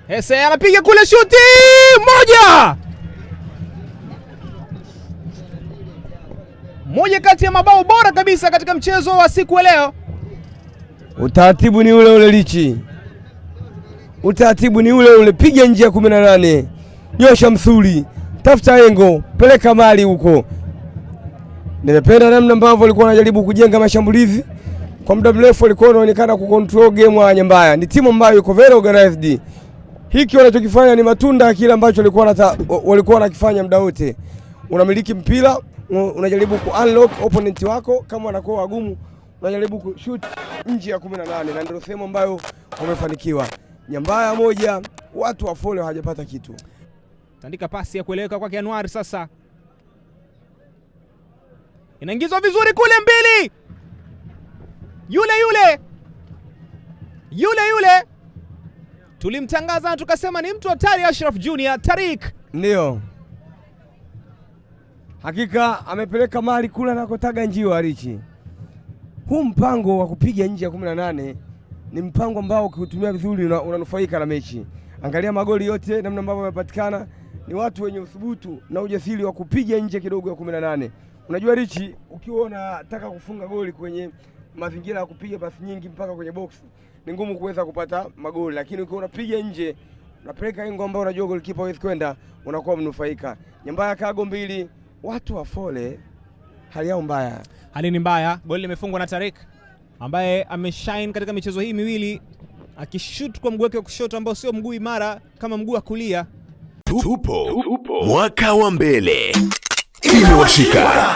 Hesse anapiga kule, shuti moja kati ya mabao bora kabisa katika mchezo wa siku ya leo. Utaratibu ni ule ule Lichi. Utaratibu ni ule ule, piga nje ya 18. Nyosha msuli, tafuta engo, peleka mali huko. Nimependa namna ambavyo walikuwa wanajaribu kujenga mashambulizi. Kwa muda mrefu walikuwa wanaonekana kucontrol game ya Nyambaya. Ni timu ambayo iko very organized. Hiki wanachokifanya ni matunda ya kile ambacho walikuwa wanakifanya muda wote. Unamiliki mpira, unajaribu ku-unlock opponent wako, kama wanakuwa wagumu unajaribu kushoot nje ya 18, na ndio sehemu ambayo wamefanikiwa. Nyambaya moja, watu wa Fole hawajapata kitu. Tandika pasi ya kueleweka kwa Januari sasa. Inaingizwa vizuri kule mbili. Yule. Tulimtangaza na tukasema ni mtu hatari Ashraf Junior Tariq. Ndio. Hakika amepeleka mali kula na kotaga njiwa Richi. Huu mpango wa kupiga nje ya 18 ni mpango ambao ukiutumia vizuri unanufaika na mechi. Angalia magoli yote namna ambavyo yamepatikana, ni watu wenye uthubutu na ujasiri wa kupiga nje kidogo ya 18. Unajua Richi, ukiwa unataka kufunga goli kwenye mazingira ya kupiga pasi nyingi mpaka kwenye box, ni ngumu kuweza kupata magoli, lakini ukiwa unapiga nje, unapeleka engo ambao unajua goalkeeper hawezi kwenda, unakuwa mnufaika. Nyambaya kago mbili, watu wa Fole hali yao mbaya. Hali ni mbaya. Goli limefungwa na Tariq ambaye ameshine katika michezo hii miwili, akishoot kwa mguu wake wa kushoto ambao sio mguu imara kama mguu wa kulia. Tupo mwaka wa mbele. Imewashika.